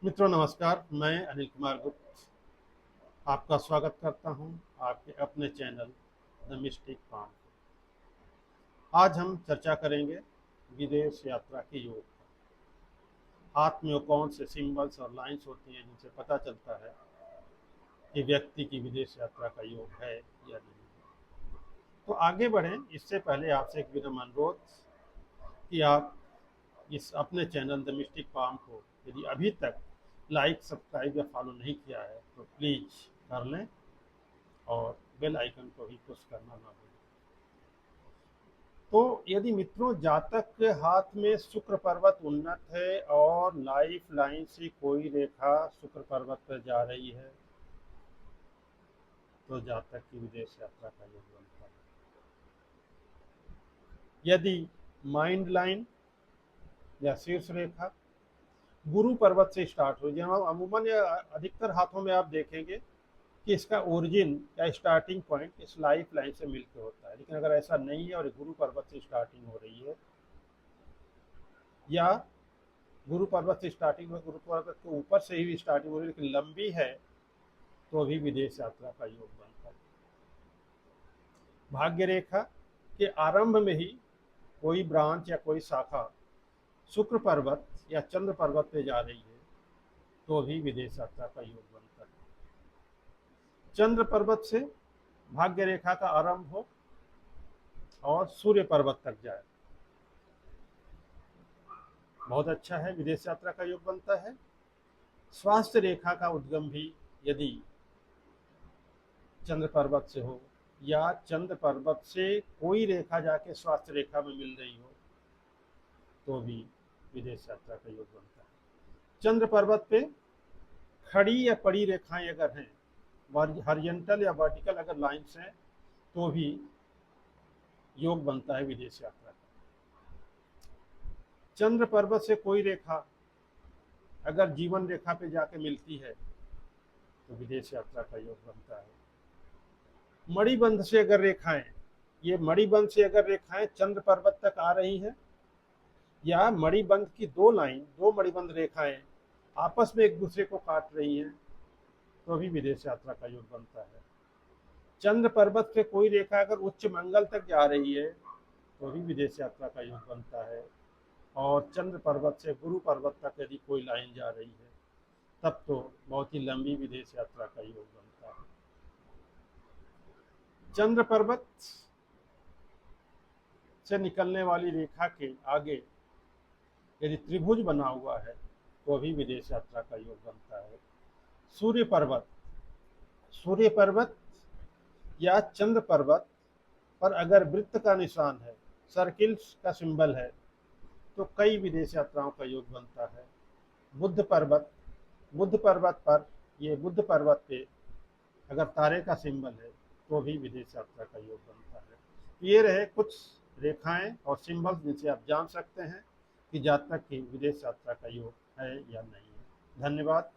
मित्रों नमस्कार, मैं अनिल कुमार गुप्त आपका स्वागत करता हूं आपके अपने चैनल द मिस्टिक फार्म। आज हम चर्चा करेंगे विदेश यात्रा के योग पर। हाथ में वो कौन से सिंबल्स और लाइंस होती हैं जिनसे पता चलता है कि व्यक्ति की विदेश यात्रा का योग है या नहीं। तो आगे बढ़ें इससे पहले आपसे एक विनम्र अनुरोध कि आप इस अपने चैनल द मिस्टिक फार्म को यदि अभी तक लाइक सब्सक्राइब या फॉलो नहीं किया है तो प्लीज़ कर लें और बेल आइकन को भी पुश करना ना भूलें। तो यदि मित्रों जातक के हाथ में शुक्र पर्वत उन्नत है और लाइफ लाइन से कोई रेखा शुक्र पर्वत पर जा रही है तो जातक की विदेश यात्रा का योग बनता है। यदि माइंड लाइन या शीर्ष रेखा गुरु पर्वत से स्टार्ट हो, जहाँ अमूमन या अधिकतर हाथों में आप देखेंगे कि इसका ओरिजिन या स्टार्टिंग पॉइंट इस लाइफ लाइन से मिलकर होता है, लेकिन अगर ऐसा नहीं है और गुरु पर्वत से स्टार्टिंग हो रही है या गुरु पर्वत से स्टार्टिंग में गुरु पर्वत के ऊपर से ही स्टार्टिंग हो रही है लेकिन लंबी है तो भी विदेश यात्रा का योग बनता है। भाग्य रेखा के आरंभ में ही कोई ब्रांच या कोई शाखा शुक्र पर्वत या चंद्र पर्वत पे जा रही है तो भी विदेश यात्रा का योग बनता है। चंद्र पर्वत से भाग्य रेखा का आरंभ हो और सूर्य पर्वत तक जाए, बहुत अच्छा है, विदेश यात्रा का योग बनता है। स्वास्थ्य रेखा का उद्गम भी यदि चंद्र पर्वत से हो या चंद्र पर्वत से कोई रेखा जाके स्वास्थ्य रेखा में मिल रही हो तो भी विदेश यात्रा का योग बनता है। चंद्र पर्वत पे खड़ी या पड़ी रेखाएं अगर हैं, हॉरिजॉन्टल या वर्टिकल अगर लाइंस हैं तो भी योग बनता है विदेश यात्रा का। चंद्र पर्वत से कोई रेखा अगर जीवन रेखा पे जाके मिलती है तो विदेश यात्रा का योग बनता है। मणिबंध से अगर रेखाएं, ये मणिबंध से अगर रेखाएं चंद्र पर्वत तक आ रही हैं या मणिबंध की दो मणिबंध रेखाएं आपस में एक दूसरे को काट रही हैं तो भी विदेश यात्रा का योग बनता है। चंद्र पर्वत से कोई रेखा अगर उच्च मंगल तक जा रही है तो भी विदेश यात्रा का योग बनता है। और चंद्र पर्वत से गुरु पर्वत तक यदि कोई लाइन जा रही है तब तो बहुत ही लंबी विदेश यात्रा का योग बनता है। चंद्र पर्वत से निकलने वाली रेखा के आगे यदि त्रिभुज बना हुआ है तो भी विदेश यात्रा का योग बनता है। सूर्य पर्वत सूर्य पर्वत या चंद्र पर्वत पर अगर वृत्त का निशान है, सर्किल्स का सिंबल है तो कई विदेश यात्राओं का योग बनता है। बुद्ध पर्वत पर, ये बुद्ध पर्वत पे अगर तारे का सिंबल है तो भी विदेश यात्रा का योग बनता है। ये रहे कुछ रेखाएं और सिंबल्स जिनसे आप जान सकते हैं कि जातक की विदेश यात्रा का योग है या नहीं है। धन्यवाद।